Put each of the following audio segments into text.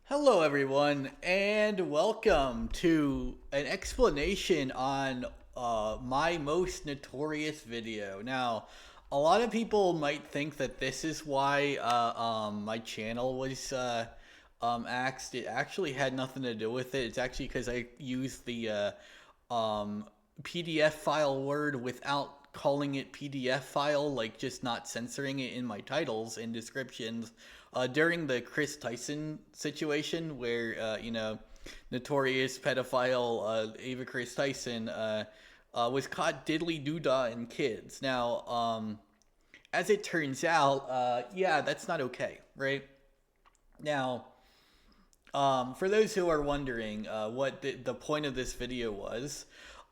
Hello, everyone, and welcome to an explanation on my most notorious video. Now, a lot of people might think that this is why my channel was axed. It actually had nothing to do with it. It's actually because I used the PDF file word without calling it PDF file, like just not censoring it in my titles and descriptions during the Chris Tyson situation, where notorious pedophile Ava Chris Tyson was caught diddly doodah in kids. Now, as it turns out, yeah, that's not okay, right? Now, for those who are wondering what the point of this video was,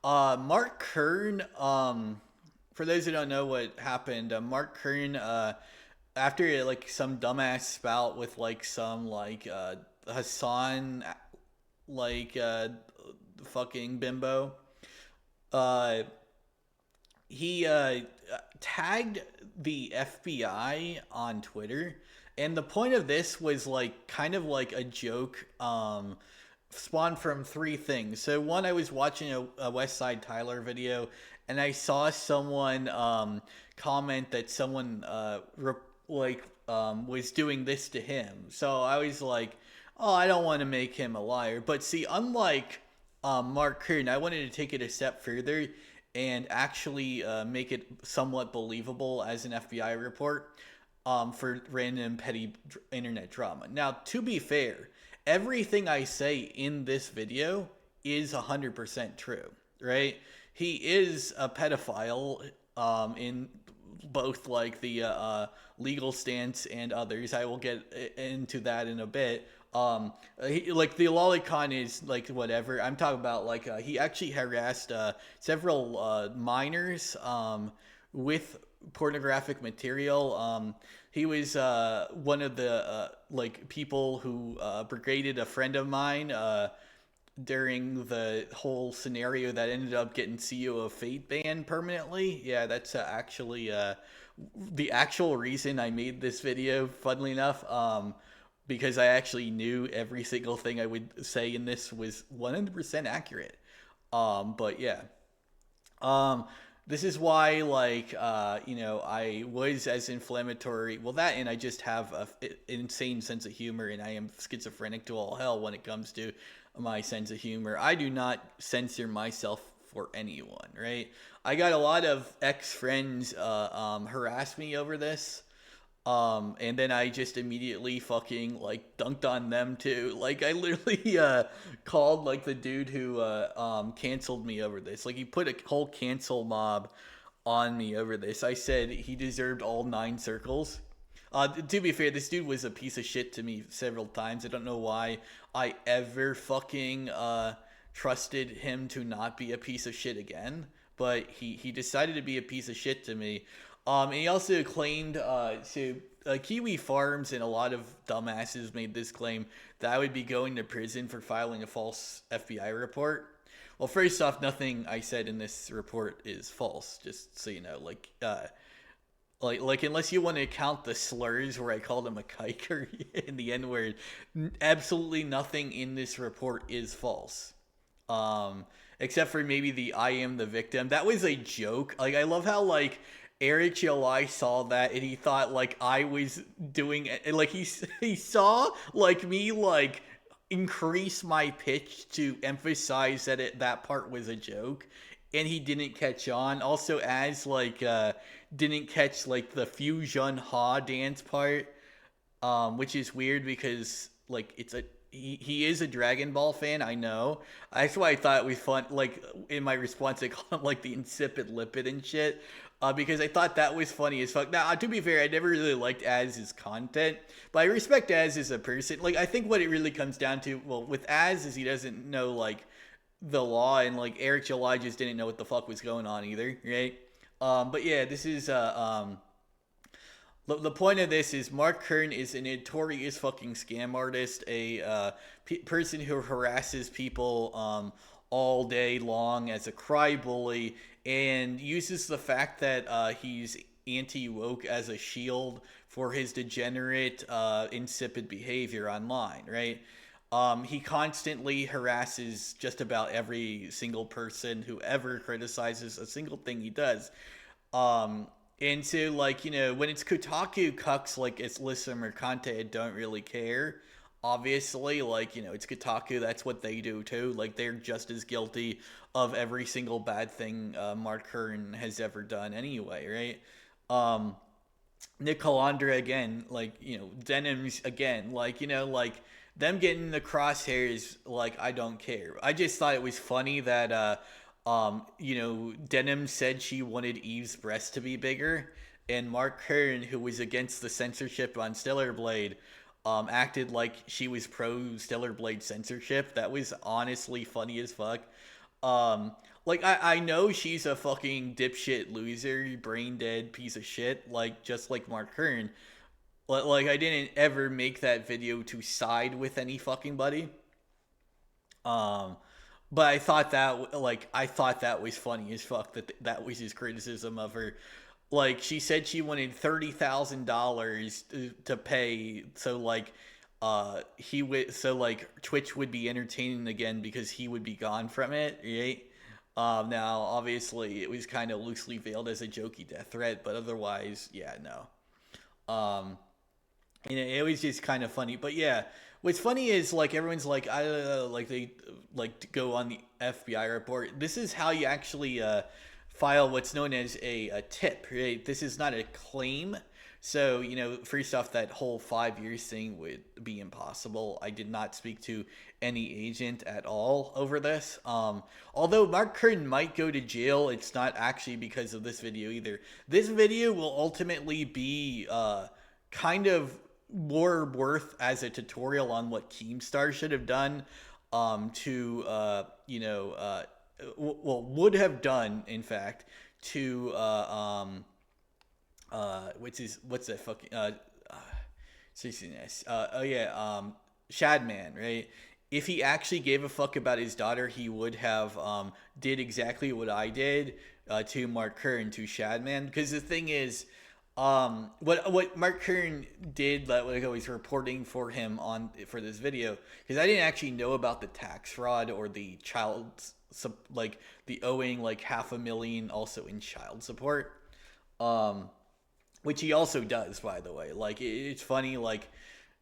Mark Kern, for those who don't know what happened, Mark Kern, after like some dumbass spout with like some Hassan, like fucking bimbo, uh, he tagged the FBI on Twitter, and the point of this was like kind of like a joke. Spawned from three things. So one, I was watching a West Side Tyler video, and I saw someone comment that someone was doing this to him. So I was like, oh, I don't want to make him a liar. But see, unlike Mark Kern, I wanted to take it a step further and actually make it somewhat believable as an FBI report for random petty internet drama. Now, to be fair, everything I say in this video is 100% true, right? He is a pedophile in both like the legal stance and others. I will get into that in a bit. Like the lolicon is like whatever. I'm talking about like he actually harassed several minors with pornographic material. He was one of the like people who brigaded a friend of mine during the whole scenario that ended up getting CEO of Fate banned permanently. Yeah, that's actually the actual reason I made this video, funnily enough, because I actually knew every single thing I would say in this was 100% accurate. But yeah. Um, this is why, like, I was as inflammatory. Well, that and I just have an insane sense of humor, and I am schizophrenic to all hell when it comes to my sense of humor. I do not censor myself for anyone, right? I got a lot of ex friends harass me over this. And then I just immediately fucking like dunked on them too. Like I literally called like the dude who canceled me over this. Like he put a whole cancel mob on me over this. I said he deserved all 9 circles. To be fair, this dude was a piece of shit to me several times. I don't know why I ever fucking trusted him to not be a piece of shit again. But he decided to be a piece of shit to me. And he also claimed Kiwi Farms and a lot of dumbasses made this claim that I would be going to prison for filing a false FBI report. Well, first off, nothing I said in this report is false. Just so you know, like unless you want to count the slurs where I called him a kiker in the N word, absolutely nothing in this report is false. Except for maybe the "I am the victim." That was a joke. Like I love how like Eric Chilai saw that and he thought like I was doing it. Like he saw like me like increase my pitch to emphasize that that part was a joke, and he didn't catch on. Also, as like didn't catch like the fusion ha dance part, which is weird because like he is a Dragon Ball fan. I know. That's why I thought it was fun. Like in my response, I called him like the insipid lipid and shit. Because I thought that was funny as fuck. Now, to be fair, I never really liked Az's content, but I respect Az as a person. Like, I think what it really comes down to, well, with Az is he doesn't know like the law, and like Eric July just didn't know what the fuck was going on either, right? But yeah, this is the point of this is Mark Kern is a notorious fucking scam artist, a person who harasses people all day long as a cry bully, and uses the fact that he's anti woke as a shield for his degenerate, insipid behavior online, right? He constantly harasses just about every single person who ever criticizes a single thing he does. And so, like, when it's Kotaku cucks, like, it's Alyssa Mercante, I don't really care. Obviously, like, it's Kotaku, that's what they do too. Like, they're just as guilty of every single bad thing Mark Kern has ever done anyway, right? Nick Calandra again, like, Denims again, like, like, them getting the crosshairs, like, I don't care. I just thought it was funny that Denim said she wanted Eve's breast to be bigger, and Mark Kern, who was against the censorship on Stellar Blade, acted like she was pro Stellar Blade censorship. That was honestly funny as fuck. Um, like, I know she's a fucking dipshit loser, brain dead piece of shit, like, just like Mark Kern. Like, I didn't ever make that video to side with any fucking buddy. Um, but I thought that was funny as fuck, that was his criticism of her. Like, she said she wanted $30,000 to pay, so like he would so like Twitch would be entertaining again because he would be gone from it, right? Now obviously it was kind of loosely veiled as a jokey death threat, but otherwise, yeah, no. It was just kind of funny. But yeah, what's funny is, like, everyone's like, I don't know, like, they like to go on the FBI report. This is how you actually file what's known as a tip, right? This is not a claim. So, first off, that whole 5 years thing would be impossible. I did not speak to any agent at all over this. Although Mark Kern might go to jail, it's not actually because of this video either. This video will ultimately be kind of more worth as a tutorial on what Keemstar should have done, to would have done, in fact, to what's that fucking CCNS, Shadman, right? If he actually gave a fuck about his daughter, he would have did exactly what I did to Mark Kern, to Shadman. Because the thing is, what Mark Kern did, that I was reporting for him for this video, because I didn't actually know about the tax fraud or the like the owing like $500,000 also in child support, which he also does, by the way. Like, it's funny, like,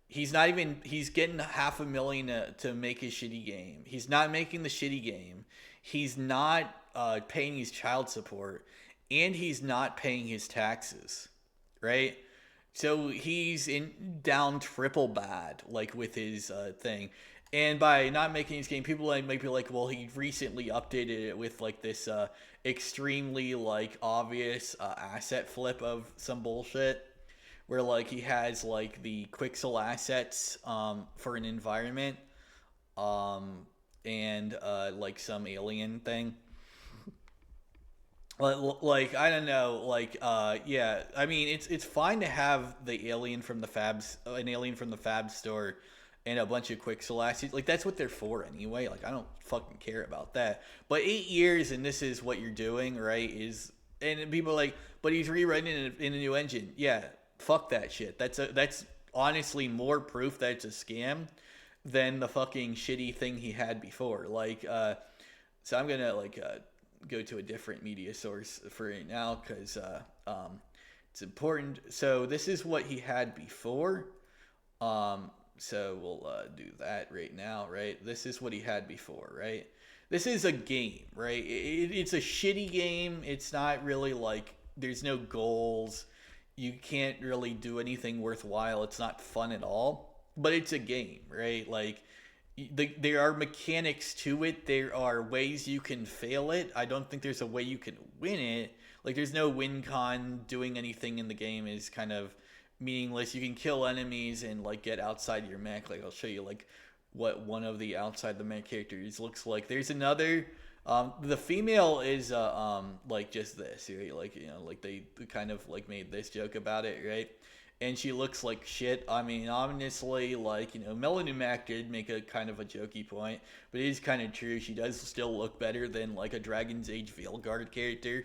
he's getting $500,000 to make his shitty game. He's not making the shitty game. He's not paying his child support, and he's not paying his taxes, right? So he's down triple bad, like, with his thing. And by not making his game, people might be like, well, he recently updated it with, like, this extremely, like, obvious asset flip of some bullshit, where, like, he has, like, the Quixel assets for an environment, and like some alien thing. Like, I don't know, like, yeah, I mean, it's fine to have the alien from the an alien from the Fab store and a bunch of Quixel assets. Like, that's what they're for anyway. Like, I don't fucking care about that. But 8 years and this is what you're doing, right? And people are like, but he's rewriting it in a new engine. Yeah, fuck that shit. That's honestly more proof that it's a scam than the fucking shitty thing he had before. Like, so I'm gonna, like, go to a different media source for right now, because it's important. So this is what he had before. So we'll do that right now, right? This is what he had before, right? This is a game, right? It's a shitty game. It's not really, like, there's no goals. You can't really do anything worthwhile. It's not fun at all. But it's a game, right? Like, there are mechanics to it. There are ways you can fail it. I don't think there's a way you can win it. Like, there's no win con. Doing anything in the game is kind of meaningless. You can kill enemies and, like, get outside your mech. Like, I'll show you, like, what one of the outside the mech characters looks like. There's another. The female is like, just this, right? Like, like, they kind of, like, made this joke about it, right? And she looks like shit. I mean, honestly, like, Melanie Mac did make a kind of a jokey point, but it is kind of true. She does still look better than, like, a Dragon's Age Veilguard character.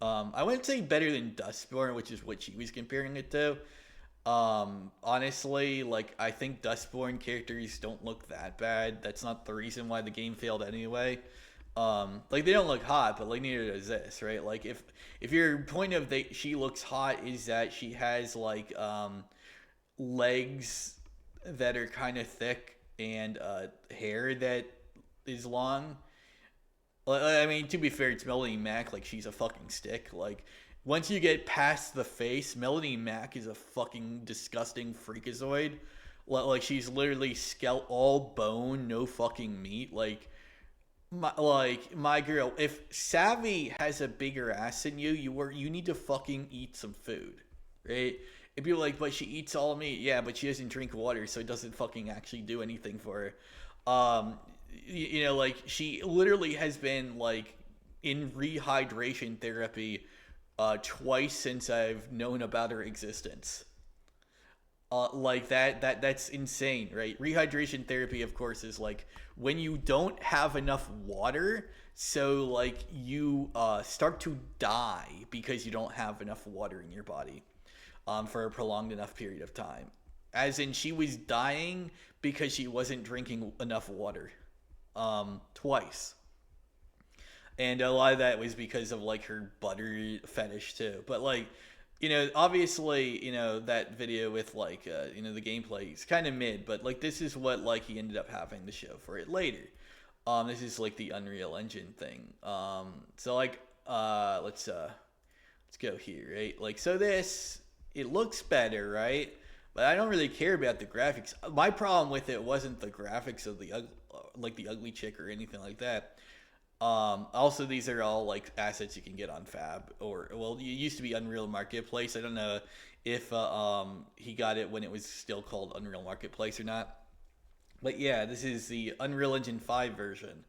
I wouldn't say better than Dustborn, which is what she was comparing it to. Honestly, like I think Dustborn characters don't look that bad. That's not the reason why the game failed anyway. Like they don't look hot, but like neither does this, right? Like if your point of she looks hot is that she has like legs that are kind of thick and hair that is long. I mean, to be fair, it's Melanie Mac. Like she's a fucking stick. Like once you get past the face, Melanie Mac is a fucking disgusting freakazoid. Like she's literally all bone, no fucking meat. My girl, if Savvy has a bigger ass than you need to fucking eat some food, right? And people are like, but she eats all meat. Yeah, but she doesn't drink water, so it doesn't fucking actually do anything for her. Like she literally has been like in rehydration therapy twice since I've known about her existence. Like that's insane, right? Rehydration therapy, of course, is like when you don't have enough water, so like you start to die because you don't have enough water in your body for a prolonged enough period of time. As in, she was dying because she wasn't drinking enough water twice. And a lot of that was because of like her butter fetish too. But like, obviously, that video with like, the gameplay is kind of mid, but like this is what like he ended up having to show for it later. This is like the Unreal Engine thing. So like, let's go here, right? Like, so this it looks better, right? But I don't really care about the graphics. My problem with it wasn't the graphics of the ugly chick or anything like that. Also, these are all like assets you can get on Fab or well, it used to be Unreal Marketplace. I don't know if he got it when it was still called Unreal Marketplace or not. But yeah, this is the Unreal Engine 5 version.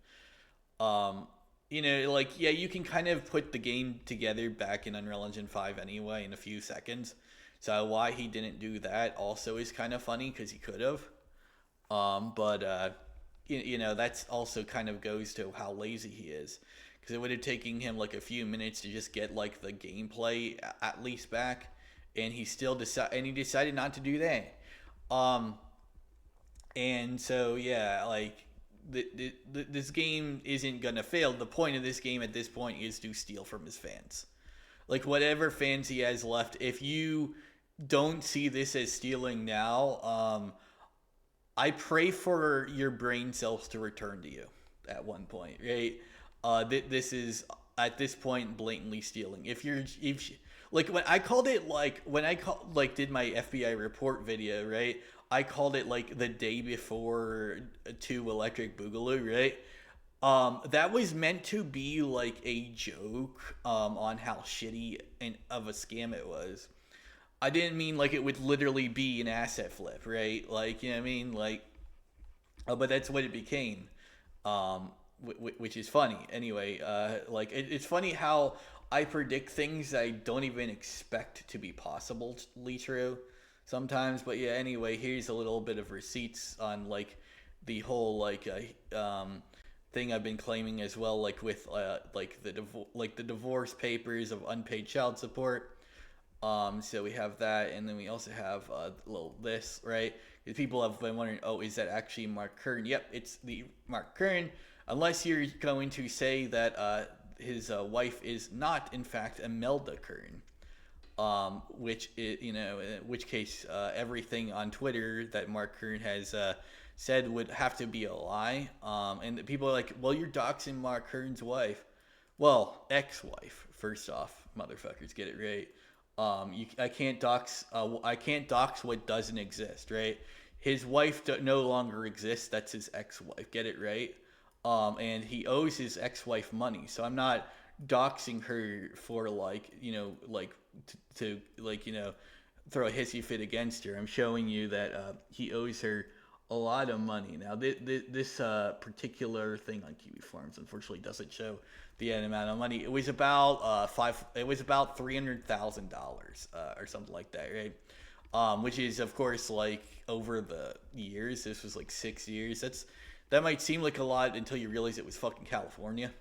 Like yeah, you can kind of put the game together back in Unreal Engine 5 anyway in a few seconds. So why he didn't do that also is kind of funny because he could have. But that's also kind of goes to how lazy he is, because it would have taken him like a few minutes to just get like the gameplay at least back, and he decided not to do that. And so yeah, like this game isn't gonna fail. The point of this game at this point is to steal from his fans, like whatever fans he has left. If you don't see this as stealing now, I pray for your brain cells to return to you at one point, right? This is at this point blatantly stealing. Like when I did my FBI report video, right? I called it like the day before to Electric Boogaloo, right? That was meant to be like a joke on how shitty and of a scam it was. I didn't mean like it would literally be an asset flip, right? Like, you know what I mean? Like, but that's what it became, which is funny. Anyway, it's funny how I predict things I don't even expect to be possibly true sometimes. But yeah, anyway, here's a little bit of receipts on like the whole thing I've been claiming as well, like with the divorce papers of unpaid child support. So we have that, and then we also have little this, right? Because people have been wondering, oh, is that actually Mark Kern? Yep, it's the Mark Kern. Unless you're going to say that his wife is not, in fact, Imelda Kern, which in which case everything on Twitter that Mark Kern has said would have to be a lie. And people are like, well, you're doxing Mark Kern's wife. Well, ex-wife. First off, motherfuckers, get it right. I can't dox what doesn't exist, right? His wife no longer exists. That's his ex-wife. Get it right? And he owes his ex-wife money. So I'm not doxing her for to throw a hissy fit against her. I'm showing you that he owes her a lot of money. Now, this particular thing on Kiwi Farms unfortunately doesn't show the amount of money. It was about $300,000 or something like that, right? Which is of course like over the years. This was like 6 years. That might seem like a lot until you realize it was fucking California.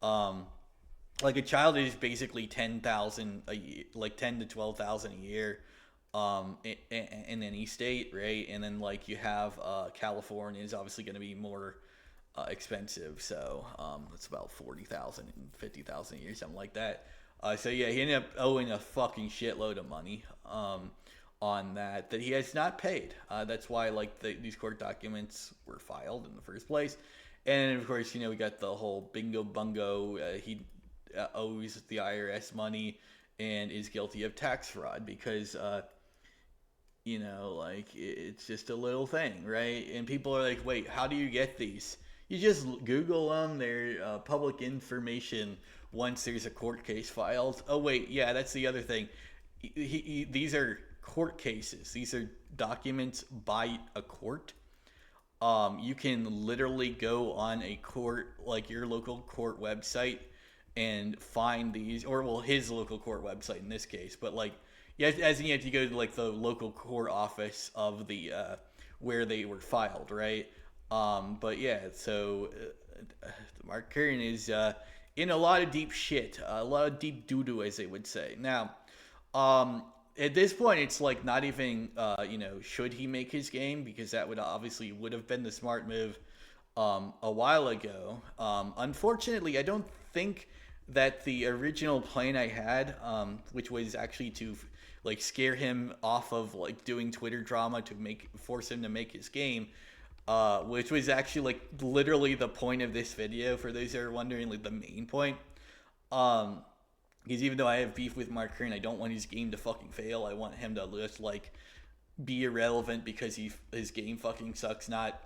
Like a child is basically 10,000 a year, like 10 to 12,000 a year. in any state, right? And then like you have California is obviously going to be more expensive, so it's about 40,000 and 50,000 a year, something like that. So yeah, he ended up owing a fucking shitload of money on that he has not paid. That's why like these court documents were filed in the first place. And of course, we got the whole bingo bungo. He owes the IRS money and is guilty of tax fraud because like it's just a little thing, right? And people are like, wait, how do you get these? You just Google them. They're public information once there's a court case filed. Oh, wait, yeah, that's the other thing. These are court cases. These are documents by a court. You can literally go on a court, like your local court website, and find these, or well, his local court website in this case, but like, yeah, as you have to go to like the local court office of the where they were filed, right? But yeah, so Mark Kern is in a lot of deep shit, a lot of deep doo doo, as they would say. Now, at this point, it's like not even should he make his game, because that would have been the smart move a while ago. Unfortunately, I don't think that the original plan I had, which was actually to like scare him off of like doing Twitter drama to force him to make his game, which was actually like literally the point of this video, for those that are wondering, like the main point. Because even though I have beef with Mark Kern, I don't want his game to fucking fail. I want him to just like be irrelevant because his game fucking sucks, not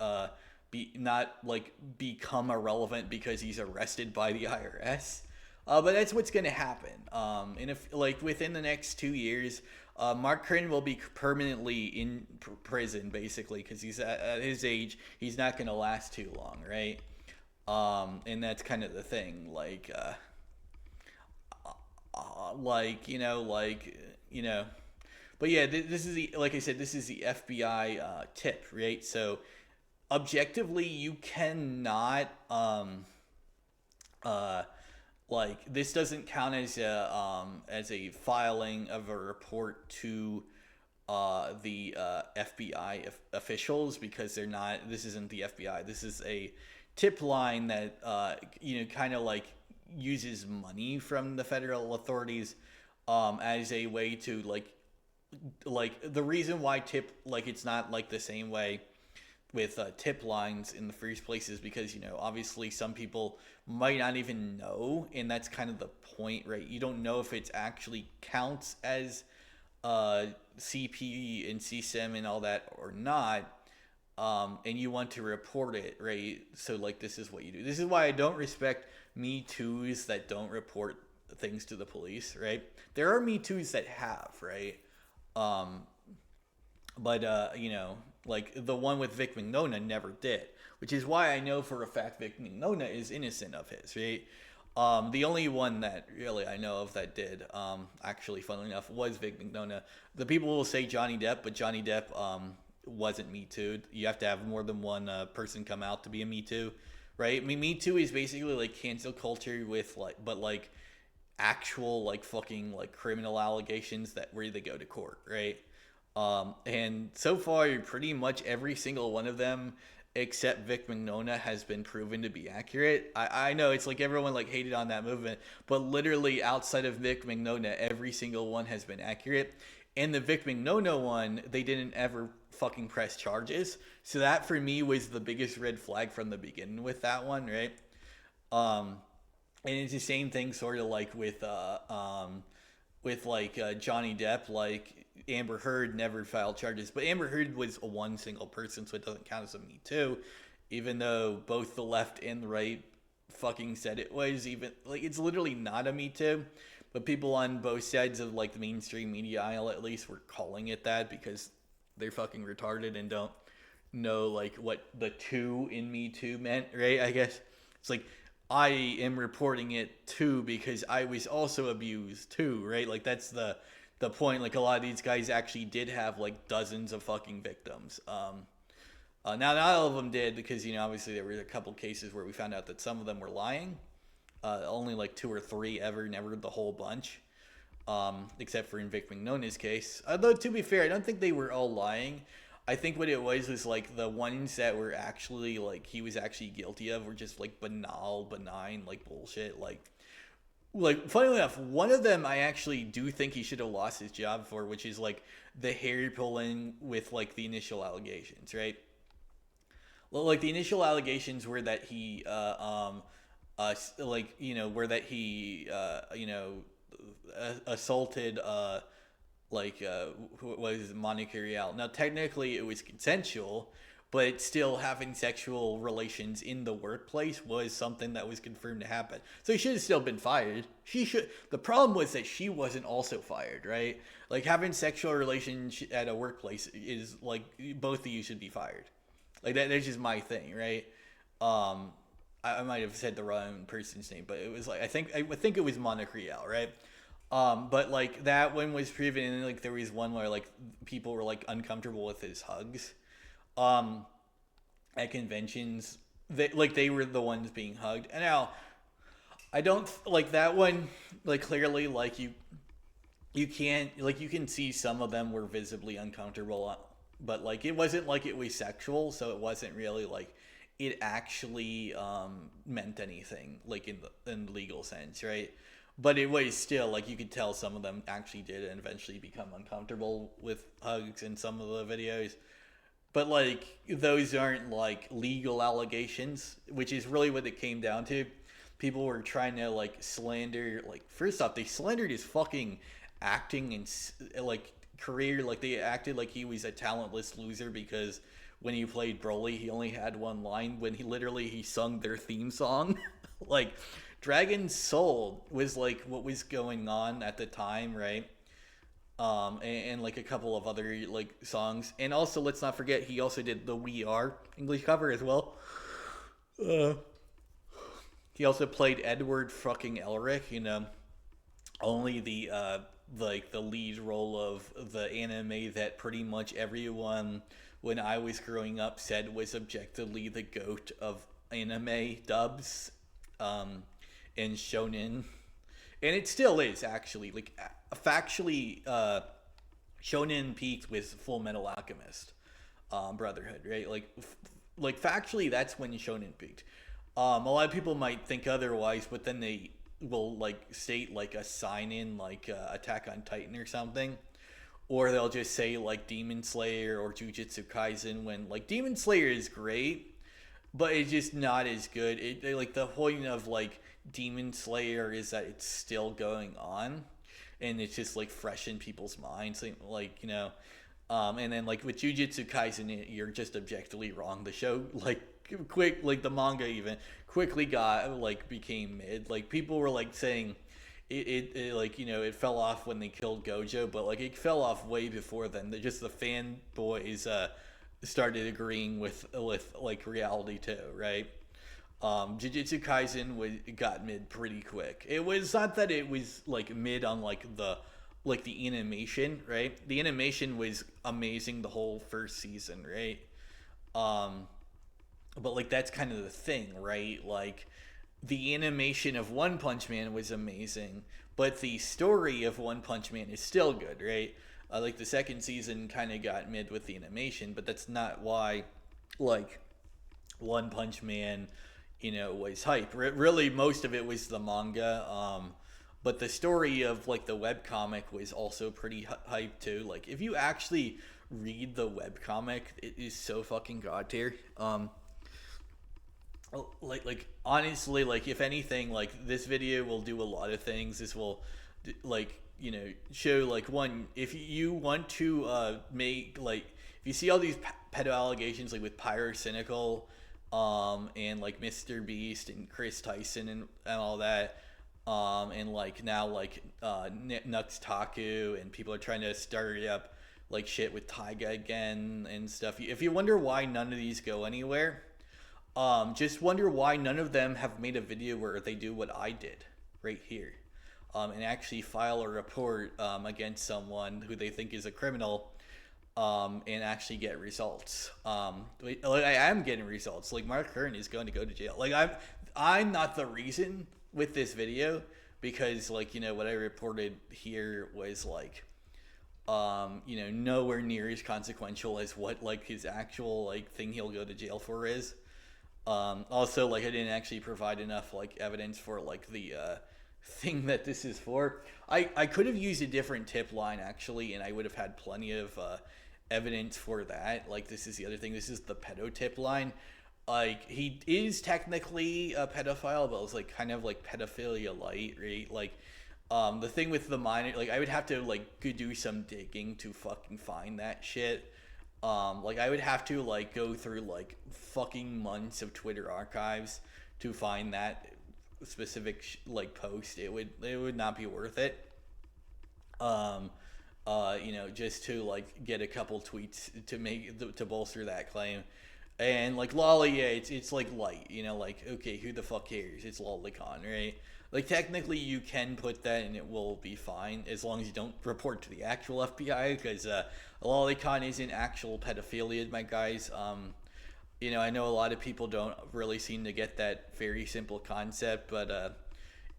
become irrelevant because he's arrested by the IRS. But that's what's gonna happen. And if like within the next 2 years, Mark Kern will be permanently in prison, basically, because he's at his age. He's not gonna last too long, right? And that's kind of the thing, But yeah, this is like I said, this is the FBI tip, right? So objectively, you cannot this doesn't count as a filing of a report to the FBI officials, because they're not. This isn't the FBI. This is a tip line that kind of like uses money from the federal authorities as a way to like the reason why tip, like it's not like the same way with tip lines in the first place is because obviously some people might not even know, and that's kind of the point, right? You don't know if it actually counts as CP and CSIM and all that or not, and you want to report it, right? So like this is what you do. This is why I don't respect Me Too's that don't report things to the police, right? There are Me Too's that have, right? But like the one with Vic Mignogna never did, which is why I know for a fact Vic Mignogna is innocent of his, right? The only one that really I know of that did, actually, funnily enough, was Vic Mignogna. The people will say Johnny Depp, but Johnny Depp wasn't Me Too. You have to have more than one person come out to be a Me Too, right? I mean, Me Too is basically like cancel culture with but actual like fucking like criminal allegations that where they go to court, right? And so far, pretty much every single one of them, except Vic Mignogna, has been proven to be accurate. I know it's like everyone like hated on that movement, but literally outside of Vic Mignogna, every single one has been accurate. And the Vic Mignogna one, they didn't ever fucking press charges. So that for me was the biggest red flag from the beginning with that one, right? And it's the same thing sort of like with Johnny Depp, like Amber Heard never filed charges, but Amber Heard was a one single person, so it doesn't count as a Me Too, even though both the left and the right fucking said it was. Even like it's literally not a Me Too, but people on both sides of like the mainstream media aisle at least were calling it that because they're fucking retarded and don't know like what the two in Me Too meant, right? I guess it's like I am reporting it too because I was also abused too, right? Like that's the point. Like a lot of these guys actually did have like dozens of fucking victims. Now not all of them did, because obviously there were a couple cases where we found out that some of them were lying. Only like 2 or 3 ever, never the whole bunch. except for in Vic Mignona's case. Although, to be fair, I don't think they were all lying. I think what it was like the ones that were actually like he was actually guilty of were just like benign like bullshit. Like funny enough, one of them I actually do think he should have lost his job for, which is like the hair pulling with like the initial allegations, right? Well, like the initial allegations were that he like where that he assaulted who was Monica Rial. Now technically it was consensual, but still having sexual relations in the workplace was something that was confirmed to happen. So he should have still been fired. The problem was that she wasn't also fired, right? Like having sexual relations at a workplace is like both of you should be fired. Like that's just my thing, right? I might have said the wrong person's name, but it was like I think it was Monica Rial, right? But like that one was proven, and like there was one where like people were like uncomfortable with his hugs. At conventions, they were the ones being hugged. And now, I don't like that one. Like clearly, like you can't like you can see some of them were visibly uncomfortable, but like it wasn't like it was sexual, so it wasn't really like it actually meant anything like in the legal sense, right? But it was still like you could tell some of them actually did and eventually become uncomfortable with hugs in some of the videos. But like those aren't like legal allegations, which is really what it came down to. People were trying to like slander, like first off, they slandered his fucking acting and like career. Like they acted like he was a talentless loser because when he played Broly, he only had one line when he sung their theme song. Like Dragon's Soul was like what was going on at the time, right? And like a couple of other like songs, and also let's not forget he also did the We Are English cover as well. He also played Edward fucking Elric, only the like the lead role of the anime that pretty much everyone when I was growing up said was objectively the GOAT of anime dubs, and shonen. And it still is, actually. Like, factually, Shonen peaked with Full Metal Alchemist Brotherhood, right? Like factually, that's when Shonen peaked. A lot of people might think otherwise, but then they will, like, state, like, a sign-in, like, Attack on Titan or something. Or they'll just say, like, Demon Slayer or Jujutsu Kaisen when, like, Demon Slayer is great, but it's just not as good. Like, the point of, like, Demon Slayer is that it's still going on and it's just like fresh in people's minds, like and then like with Jujutsu Kaisen you're just objectively wrong. The show like the manga even quickly became mid. Like people were like saying it like it fell off when they killed Gojo, but like it fell off way before then. The fanboys started agreeing with like reality too, right? Jujutsu Kaisen got mid pretty quick. It was not that it was like mid on like the animation, right? The animation was amazing the whole first season, right? But like that's kind of the thing, right? Like the animation of One Punch Man was amazing, but the story of One Punch Man is still good, right? Like the second season kind of got mid with the animation, but that's not why like One Punch Man was hype. Really, most of it was the manga, but the story of like the webcomic was also pretty hype too. Like if you actually read the webcomic, it is so fucking god tier. Like honestly, like if anything, like this video will do a lot of things. This will like show like one, if you want to make like if you see all these pedo allegations like with Pyrocynical and like Mr. Beast and Chris Tyson and all that, and like now like Nux Taku, and people are trying to start up like shit with Taiga again and stuff. If you wonder why none of these go anywhere, just wonder why none of them have made a video where they do what I did right here, and actually file a report against someone who they think is a criminal, and actually get results. Like I am getting results. Like Mark Kern is going to go to jail. Like I'm not the reason with this video, because like what I reported here was like nowhere near as consequential as what like his actual like thing he'll go to jail for is. Also, like I didn't actually provide enough like evidence for like the thing that this is for. I could have used a different tip line actually, and I would have had plenty of evidence for that. Like this is the other thing. This is the pedo tip line. Like he is technically a pedophile, but it's like kind of like pedophilia light, right? Like the thing with the minor, like I would have to like go do some digging to fucking find that shit. Like I would have to like go through like fucking months of Twitter archives to find that specific like post. It would not be worth it. Um, just to like get a couple tweets to bolster that claim. And like Lolly, yeah, it's like light, like okay, who the fuck cares? It's lolicon, right? Like technically, you can put that and it will be fine as long as you don't report to the actual FBI because lolicon isn't actual pedophilia, my guys. I know a lot of people don't really seem to get that very simple concept, but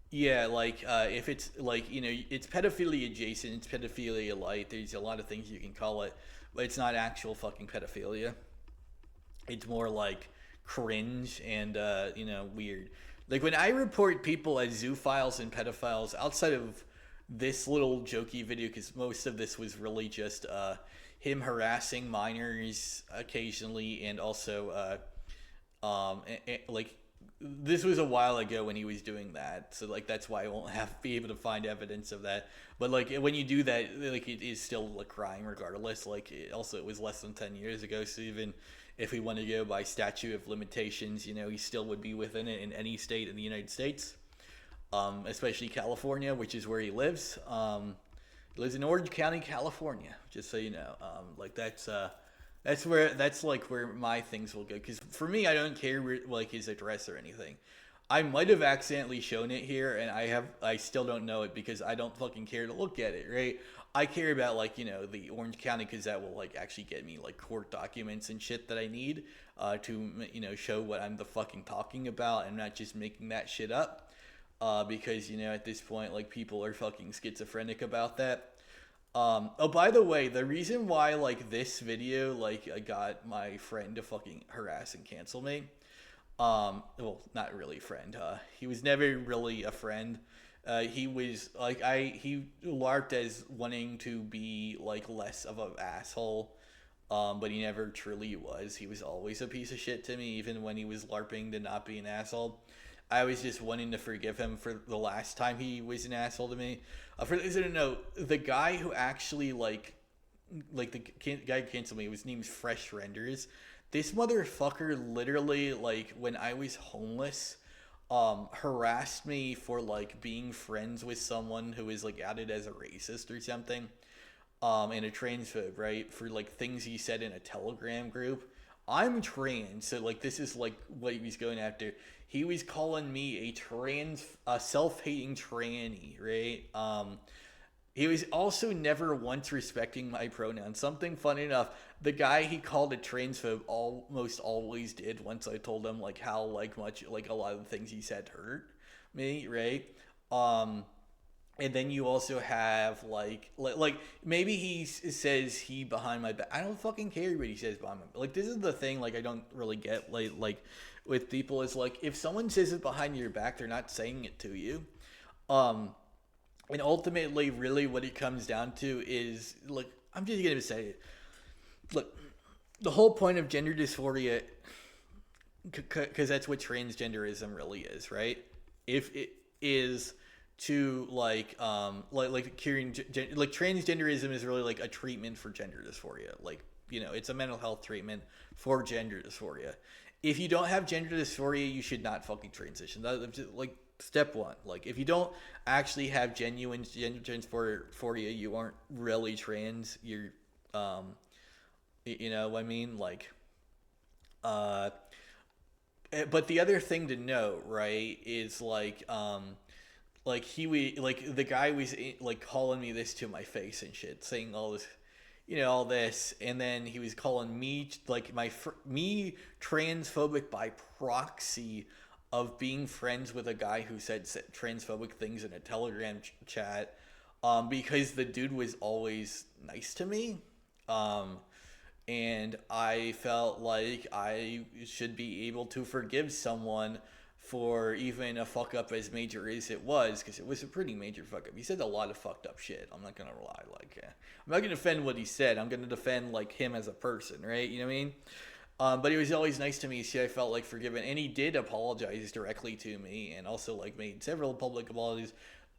yeah, like if it's like it's pedophilia adjacent, it's pedophilia light. There's a lot of things you can call it, but it's not actual fucking pedophilia. It's more like cringe and weird. Like when I report people as zoophiles and pedophiles outside of this little jokey video, because most of this was really just him harassing minors occasionally, and also like this was a while ago when he was doing that, so like that's why I won't be able to find evidence of that. But like when you do that, like it is still a crime regardless. Like it was less than 10 years ago, so even if we want to go by statute of limitations, he still would be within it in any state in the United States, especially California, which is where he lives. He lives in Orange County, California, just so you know. Like that's where my things will go. Because for me, I don't care like his address or anything. I might have accidentally shown it here, and I still don't know it because I don't fucking care to look at it, right? I care about like the Orange County because that will like actually get me like court documents and shit that I need to show what I'm the fucking talking about and not just making that shit up. Because at this point like people are fucking schizophrenic about that. Oh, by the way, the reason why like this video like I got my friend to fucking harass and cancel me. Well, not really a friend. He was never really a friend. He was like he larped as wanting to be like less of an asshole, but he never truly was. He was always a piece of shit to me, even when he was larping to not be an asshole. I was just wanting to forgive him for the last time he was an asshole to me. For those who don't know, the guy who actually like the guy who canceled me, his name's Fresh Renders. This motherfucker literally like when I was homeless harassed me for like being friends with someone who is like outed as a racist or something, and a transphobe, right? For like things he said in a Telegram group. I'm trans, so like this is like what he was going after. He was calling me a self-hating tranny, right? He was also never once respecting my pronouns. Something funny enough, the guy he called a transphobe almost always did once I told him like how like much like a lot of the things he said hurt me, right? And then you also have like maybe he says he behind my back. I don't fucking care what he says behind my back. Like this is the thing like I don't really get like with people is like if someone says it behind your back, they're not saying it to you. And ultimately, really, what it comes down to is, look, I'm just going to say it. Look, the whole point of gender dysphoria, because that's what transgenderism really is, right? If it is to like curing, like transgenderism is really like a treatment for gender dysphoria. Like, it's a mental health treatment for gender dysphoria. If you don't have gender dysphoria, you should not fucking transition. That's just, like, step one. Like, if you don't actually have genuine gender dysphoria, you aren't really trans. You're, you know what I mean? Like, but the other thing to note, right, is like the guy was like calling me this to my face and shit, saying all this, all this, and then he was calling me like me transphobic by proxy, of being friends with a guy who said transphobic things in a Telegram chat, because the dude was always nice to me. Um, and I felt like I should be able to forgive someone for even a fuck up as major as it was, because it was a pretty major fuck up. He said a lot of fucked up shit. I'm not gonna lie. Like, I'm not gonna defend what he said. I'm gonna defend like him as a person, right? You know what I mean? But he was always nice to me, so I felt like forgiven. And he did apologize directly to me, and also like made several public apologies.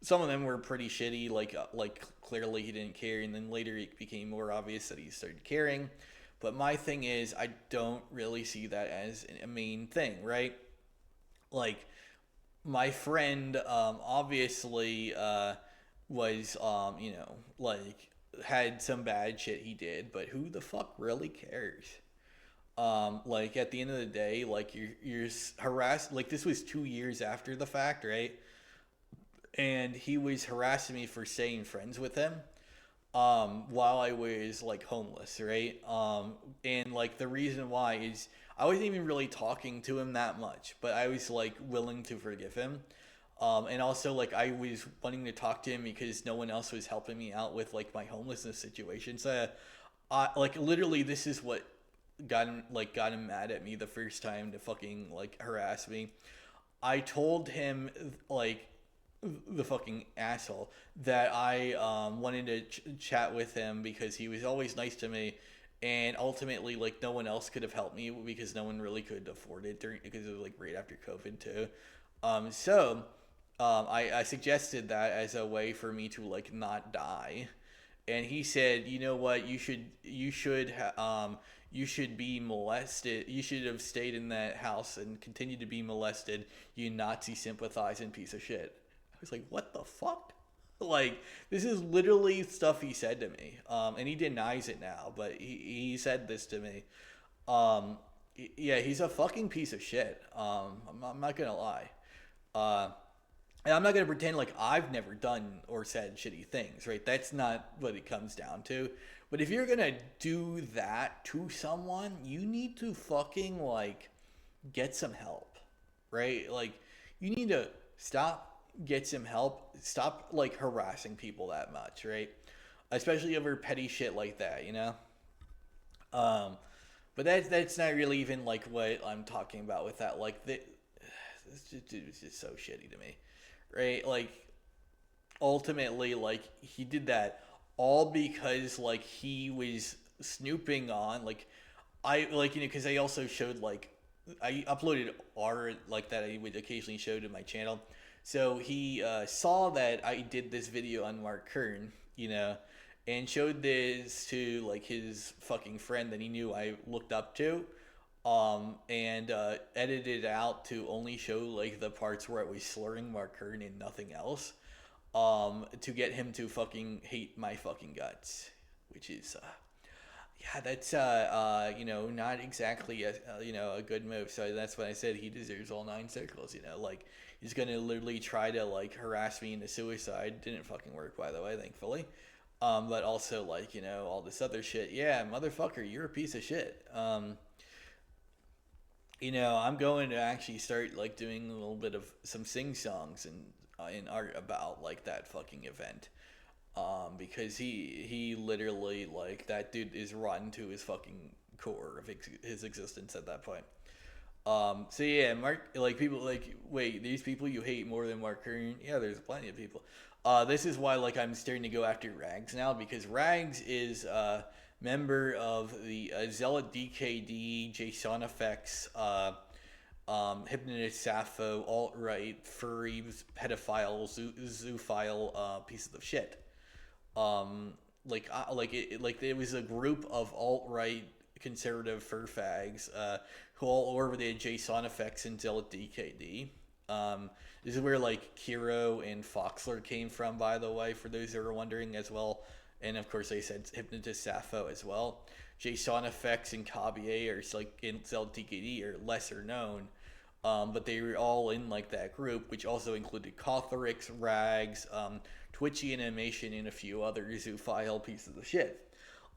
Some of them were pretty shitty, like clearly he didn't care, and then later it became more obvious that he started caring. But my thing is, I don't really see that as a main thing, right? Like, my friend obviously was, like, had some bad shit he did, but who the fuck really cares? Like, at the end of the day, like, you're harassed. Like, this was 2 years after the fact, right? And he was harassing me for staying friends with him while I was like homeless, right? And like the reason why is I wasn't even really talking to him that much, but I was like willing to forgive him. And also like I was wanting to talk to him because no one else was helping me out with like my homelessness situation. So like literally this is what got him mad at me the first time to fucking like harass me. I told him like the fucking asshole that I wanted to chat with him because he was always nice to me, and ultimately like no one else could have helped me because no one really could afford it because it was like right after COVID too. I suggested that as a way for me to like not die, and he said, you know what, you should be molested. You should have stayed in that house and continued to be molested. You Nazi sympathizing piece of shit. I was like, what the fuck? Like, this is literally stuff he said to me. And he denies it now, but he said this to me. Yeah, he's a fucking piece of shit. I'm not gonna lie. And I'm not gonna pretend like I've never done or said shitty things, right? That's not what it comes down to. But if you're gonna do that to someone, you need to fucking like get some help, right? Like, you need to get some help, stop like harassing people that much, right? Especially over petty shit like that, you know. Um, but that's not really even like what I'm talking about with that. Like, this dude was just so shitty to me, right? Like, ultimately, like he did that all because like he was snooping on like I like because I also showed like I uploaded art like that I would occasionally show to my channel. So he saw that I did this video on Mark Kern, and showed this to like his fucking friend that he knew I looked up to, and edited it out to only show like the parts where I was slurring Mark Kern and nothing else, to get him to fucking hate my fucking guts, which is yeah, that's not exactly a good move. So that's when I said he deserves all 9 circles. Like he's gonna literally try to like harass me into suicide. Didn't fucking work, by the way, thankfully. But also like all this other shit. Yeah, motherfucker, you're a piece of shit. I'm going to actually start like doing a little bit of some sing songs and in art about like that fucking event. Because he literally like that dude is rotten to his fucking core of his existence at that point. So yeah, Mark, like people like, wait, these people you hate more than Mark Kern? Yeah, there's plenty of people. This is why like I'm starting to go after Rags now, because Rags is a member of the Zealot DKD, JSON Effects, Hypnotist Sappho, alt-right, furries, pedophile, zoophile, pieces of shit. Like it was a group of alt-right conservative fur fags who all orbited JSON Effects and Zealot DKD. This is where like Kiro and Foxler came from, by the way, for those who are wondering as well. And of course, they said Hypnotist Sappho as well. JSON Effects and Kabier are like in Zealot DKD are lesser known. But they were all in like that group, which also included Cotherix, Rags, Twitchy Animation, and a few other zoophile pieces of shit.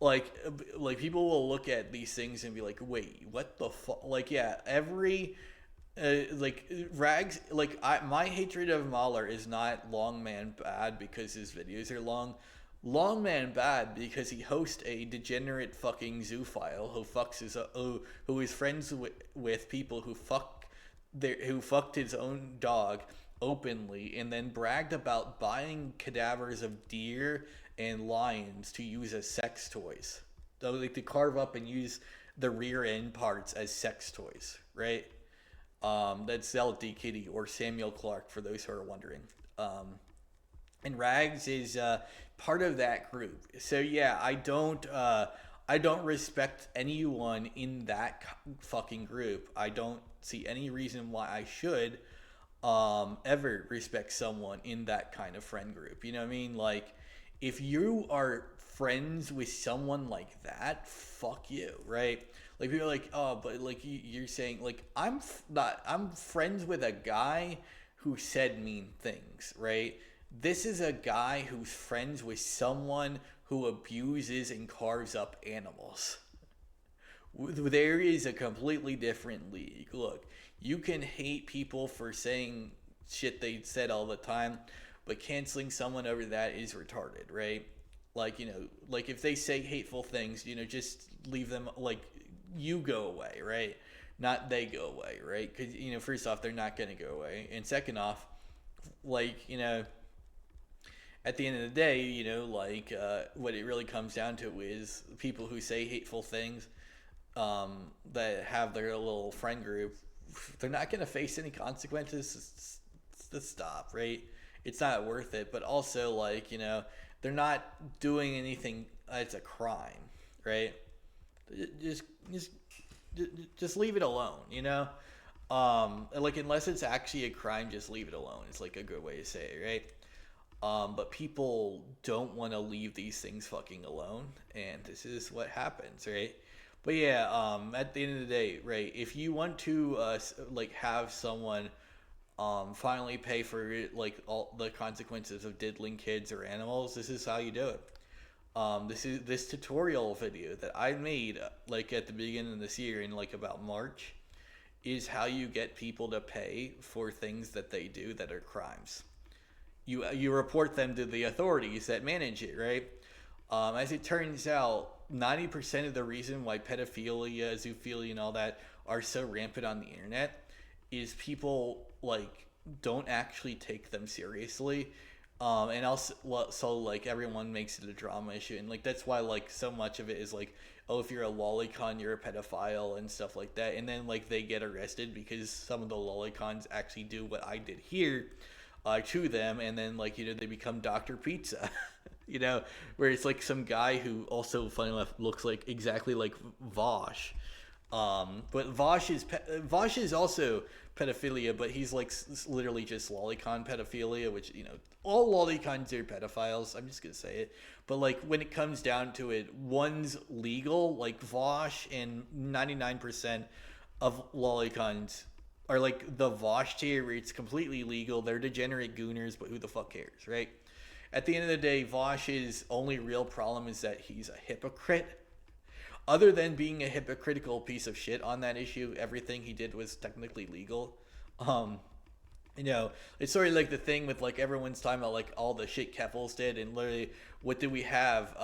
Like people will look at these things and be like, wait, what the fuck? Like, yeah, every like Rags, like my hatred of Mahler is not Long Man bad because his videos are long. Long Man bad because he hosts a degenerate fucking zoophile who fucks his who is friends with people who fucked his own dog openly and then bragged about buying cadavers of deer and lions to use as sex toys. So like to carve up and use the rear end parts as sex toys, right? That's Zelda Kitty or Samuel Clark for those who are wondering. And Rags is part of that group. So yeah, I don't respect anyone in that fucking group. I don't see any reason why I should ever respect someone in that kind of friend group. You know what I mean? Like, if you are friends with someone like that, fuck you, right? Like people are like, oh, but like you're saying, like I'm friends with a guy who said mean things, right? This is a guy who's friends with someone who abuses and carves up animals. There is a completely different league. Look, you can hate people for saying shit they said all the time, but canceling someone over that is retarded, right? Like, like if they say hateful things, just leave them, like, you go away, right? Not they go away, right? Because, first off, they're not going to go away. And second off, like, at the end of the day, what it really comes down to is people who say hateful things that have their little friend group, they're not going to face any consequences to stop, right? It's not worth it. But also, like, they're not doing anything that's a crime, right? Just, just, just leave it alone, like, unless it's actually a crime, just leave it alone. It's like a good way to say it, right? But people don't want to leave these things fucking alone, and this is what happens, right? But yeah, at the end of the day, right, if you want to like have someone finally pay for like all the consequences of diddling kids or animals, this is how you do it. This tutorial video that I made like at the beginning of this year in like about March is how you get people to pay for things that they do that are crimes. You report them to the authorities that manage it, right? As it turns out, 90% of the reason why pedophilia, zoophilia, and all that are so rampant on the internet is people like don't actually take them seriously, and also so like everyone makes it a drama issue, and like that's why like so much of it is like, oh, if you're a lolicon, you're a pedophile and stuff like that, and then like they get arrested because some of the lolicons actually do what I did here. To them, and then like they become Dr. Pizza, where it's like some guy who also funny enough looks like exactly like Vosh, but Vosh is also pedophilia, but he's like literally just lolicon pedophilia, which all lolicons are pedophiles. I'm just gonna say it, but like when it comes down to it, one's legal, like Vosh, and 99% of lolicons are like the Vosh tier where it's completely legal. They're degenerate gooners, but who the fuck cares, right? At the end of the day, Vosh's only real problem is that he's a hypocrite. Other than being a hypocritical piece of shit on that issue, everything he did was technically legal. It's sort of like the thing with like everyone's talking about like all the shit Keffels did, and literally, what do we have?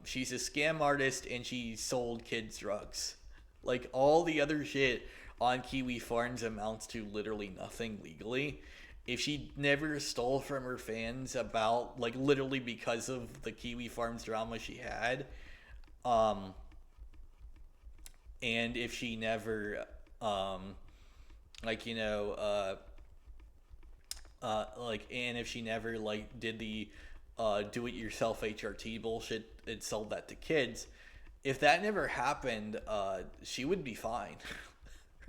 She's a scam artist and she sold kids drugs. Like all the other shit on Kiwi Farms amounts to literally nothing legally. If she never stole from her fans about like literally because of the Kiwi Farms drama she had, and if she never and if she never like did the do it yourself HRT bullshit and sold that to kids, if that never happened, she would be fine.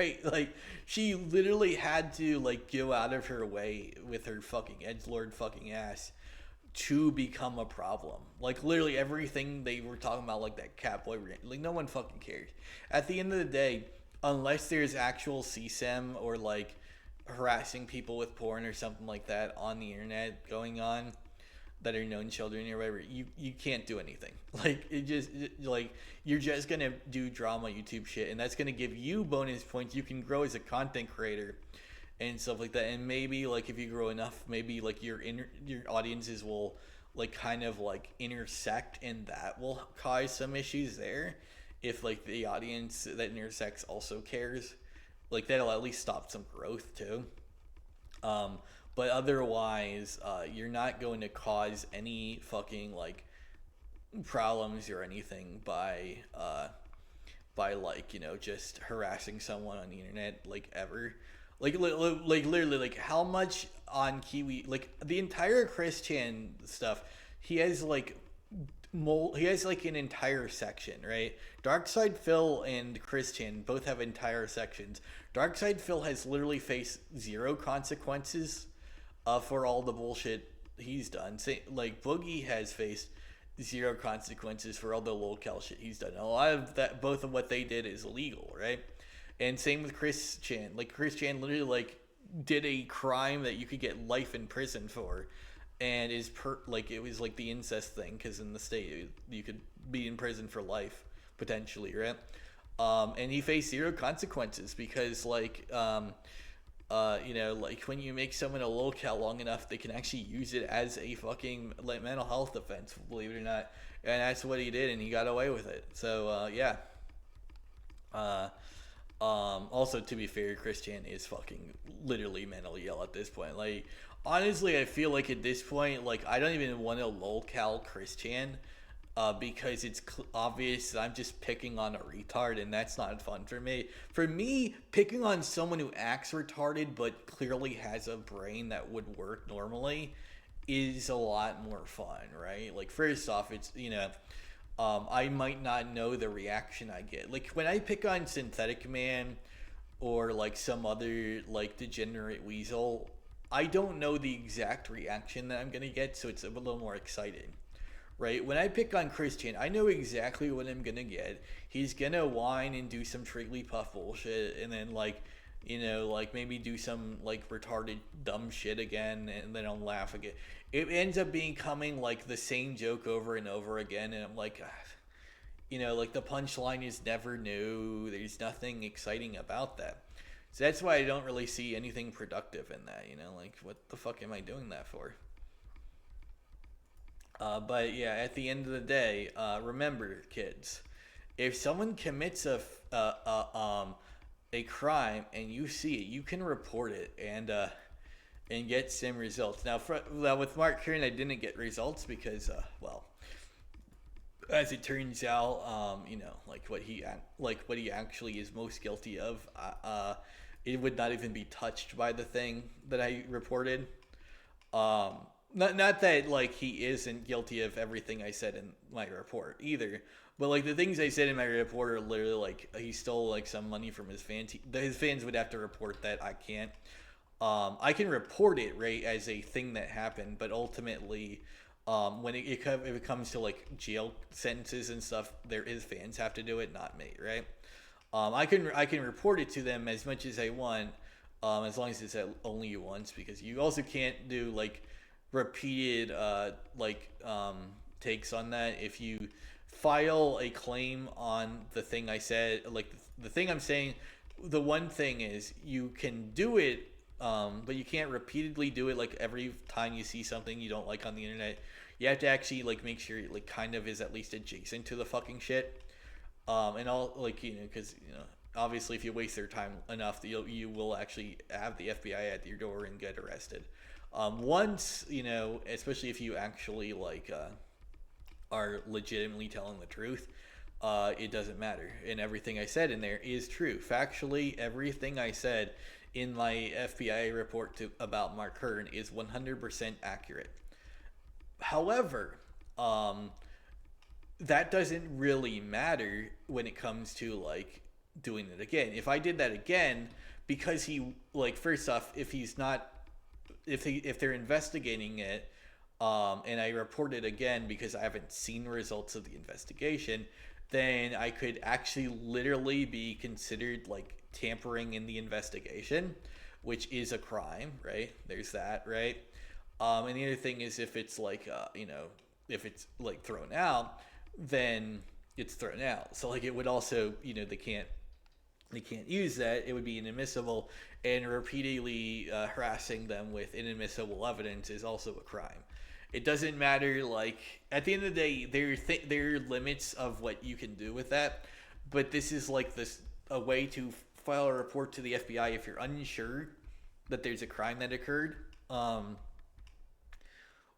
Right, like she literally had to like go out of her way with her fucking edgelord fucking ass to become a problem. Like literally everything they were talking about, like that Catboy, like no one fucking cared. At the end of the day, unless there's actual CSEM or like harassing people with porn or something like that on the internet going on, that are known children or whatever, you can't do anything. Like like you're just gonna do drama YouTube shit, and that's gonna give you bonus points. You can grow as a content creator and stuff like that. And maybe like if you grow enough, maybe like your audiences will like kind of like intersect, and that will cause some issues there. If like the audience that intersects also cares, like that'll at least stop some growth too. Um, but otherwise, you're not going to cause any fucking like problems or anything by like just harassing someone on the internet like ever. Like literally, like how much on Kiwi, like the entire Chris Chan stuff, he has like he has like an entire section, right? Darkside Phil and Chris Chan both have entire sections. Darkside Phil has literally faced zero consequences for all the bullshit he's done. Say, like Boogie has faced zero consequences for all the lolcal shit he's done. A lot of that, both of what they did is illegal, right? And same with Chris Chan. Like Chris Chan literally like did a crime that you could get life in prison for, and like it was like the incest thing, because in the state you could be in prison for life potentially, right? And he faced zero consequences because like when you make someone a lolcal long enough, they can actually use it as a fucking like mental health offense, believe it or not. And that's what he did, and he got away with it. So yeah. Also, to be fair, Chris Chan is fucking literally mentally ill at this point. Like, honestly, I feel like at this point, like, I don't even want to lolcal Chris Chan, because it's obvious that I'm just picking on a retard, and that's not fun for me. For me, picking on someone who acts retarded but clearly has a brain that would work normally is a lot more fun, right? Like, first off, it's, I might not know the reaction I get. Like, when I pick on Synthetic Man or, like, some other, like, degenerate weasel, I don't know the exact reaction that I'm going to get, so it's a little more exciting, right? When I pick on Chris Chan, I know exactly what I'm going to get. He's going to whine and do some Trigglypuff bullshit, and then, like, like maybe do some, like, retarded dumb shit again, and then I'll laugh again. It ends up becoming like the same joke over and over again, and I'm like, like the punchline is never new. There's nothing exciting about that. So that's why I don't really see anything productive in that. Like, what the fuck am I doing that for? But yeah, at the end of the day, remember, kids, if someone commits a crime and you see it, you can report it and get some results. Now, with Mark Kern, I didn't get results because, well, as it turns out, like what he actually is most guilty of, it would not even be touched by the thing that I reported. Not that like he isn't guilty of everything I said in my report either, but like the things I said in my report are literally like he stole like some money from his fans. His fans would have to report that. I can't. I can report it, right, as a thing that happened, but ultimately, when if it comes to like jail sentences and stuff, his fans have to do it, not me, right? I can report it to them as much as I want, as long as it's only once, because you also can't do like repeated takes on that. If you file a claim on the thing I said, like the thing I'm saying, the one thing is you can do it. But you can't repeatedly do it like every time you see something you don't like on the internet. You have to actually like make sure it like kind of is at least adjacent to the fucking shit. And all like because obviously if you waste their time enough, you will actually have the FBI at your door and get arrested. Once especially if you actually like are legitimately telling the truth, it doesn't matter, and everything I said in there is true. Factually, everything I said in my FBI report about Mark Kern is 100% accurate. However, that doesn't really matter when it comes to like doing it again. If I did that again, because he like first off, if they're investigating it, and I report it again because I haven't seen results of the investigation, then I could actually literally be considered like tampering in the investigation, which is a crime, right? There's that, right? And the other thing is if it's like if it's like thrown out, then it's thrown out. So like it would also they can't use that. It would be inadmissible, and repeatedly harassing them with inadmissible evidence is also a crime. It doesn't matter. Like at the end of the day, there are limits of what you can do with that. But this is like this a way to file a report to the FBI if you're unsure that there's a crime that occurred.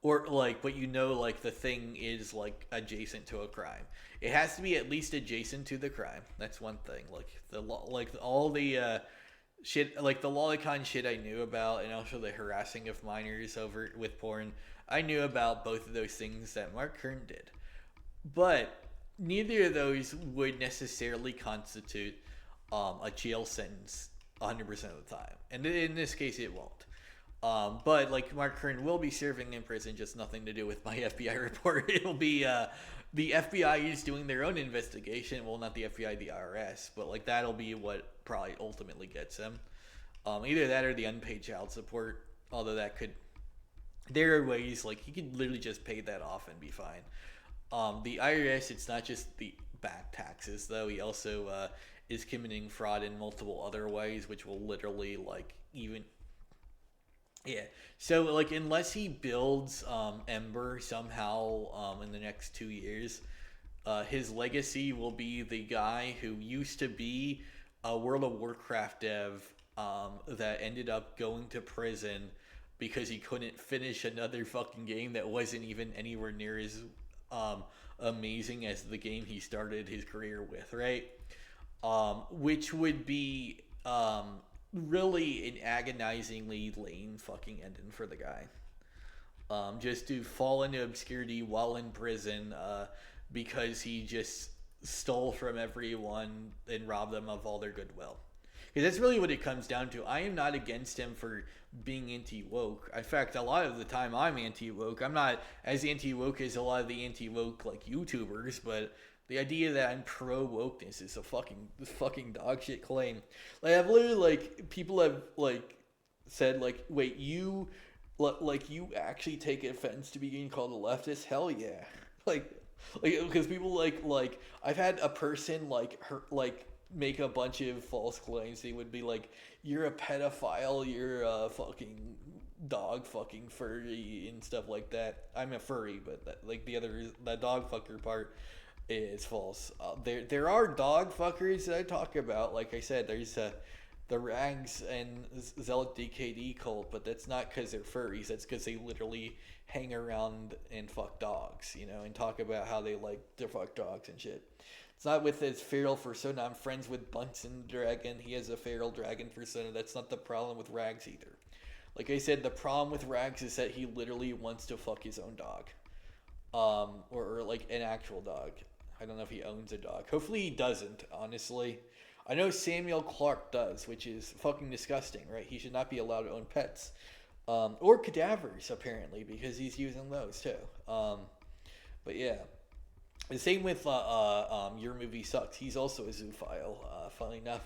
Or like, but like the thing is like adjacent to a crime. It has to be at least adjacent to the crime. That's one thing. Like the law, like all the shit, like the lolicon shit I knew about, and also the harassing of minors over with porn. I knew about both of those things that Mark Kern did, but neither of those would necessarily constitute a jail sentence 100% of the time, and in this case, it won't. But like Mark Kern will be serving in prison, just nothing to do with my FBI report. It'll be the FBI is doing their own investigation. Well, not the FBI, the IRS, but like that'll be what probably ultimately gets him. Either that or the unpaid child support. Although that could, there are ways like he could literally just pay that off and be fine. The IRS, it's not just the back taxes though. He also is committing fraud in multiple other ways, which will literally like even. Yeah. So like unless he builds Ember somehow in the next 2 years, his legacy will be the guy who used to be a World of Warcraft dev that ended up going to prison because he couldn't finish another fucking game that wasn't even anywhere near as amazing as the game he started his career with, right? Which would be really an agonizingly lame fucking ending for the guy. Just to fall into obscurity while in prison because he just stole from everyone and robbed them of all their goodwill. Because that's really what it comes down to. I am not against him for being anti-woke. In fact, a lot of the time I'm anti-woke. I'm not as anti-woke as a lot of the anti-woke like YouTubers, but the idea that I'm pro wokeness is a fucking dog shit claim. Like I've literally like people have like said like, wait, you actually take offense to being called a leftist? Hell yeah. like because people like I've had a person like her like make a bunch of false claims. They would be like, you're a pedophile, you're a fucking dog fucking furry and stuff like that. I'm a furry, but that, like the dog fucker part is false. There are dog fuckers that I talk about. Like I said, there's the Rags and Zealot DKD cult, but that's not because they're furries. That's because they literally hang around and fuck dogs, and talk about how they like to fuck dogs and shit. It's not with his feral persona. I'm friends with Bunsen Dragon. He has a feral dragon persona. That's not the problem with Rags either. Like I said, the problem with Rags is that he literally wants to fuck his own dog. Or like an actual dog. I don't know if he owns a dog. Hopefully he doesn't, honestly. I know Samuel Clark does, which is fucking disgusting, right? He should not be allowed to own pets. Or cadavers, apparently, because he's using those, too. But yeah. The same with Your Movie Sucks. He's also a zoophile, funny enough.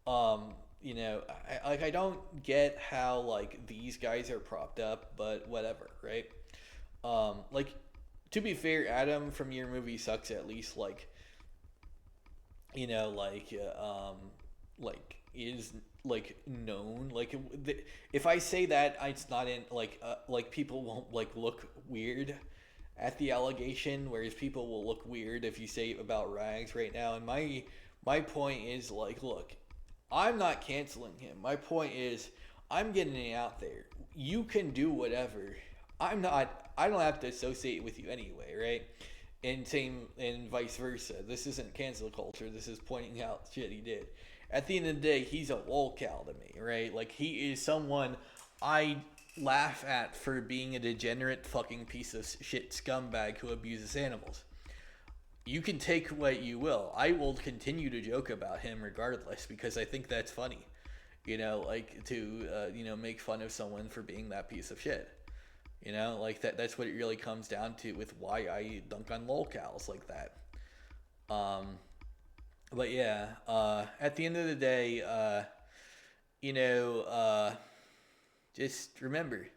I don't get how, like, these guys are propped up, but whatever, right? To be fair, Adam from Your Movie Sucks at least, is, known. If I say that, it's not in, people won't, look weird at the allegation, whereas people will look weird if you say about Rags right now. And my point is, look, I'm not canceling him. My point is, I'm getting it out there. You can do whatever. I don't have to associate with you anyway, right? And vice versa. This isn't cancel culture. This is pointing out shit he did. At the end of the day, he's a lolcow to me, right? Like, he is someone I laugh at for being a degenerate fucking piece of shit scumbag who abuses animals. You can take what you will. I will continue to joke about him regardless because I think that's funny. To make fun of someone for being that piece of shit. That's what it really comes down to with why I dunk on lolcows like that. But yeah, at the end of the day, just remember,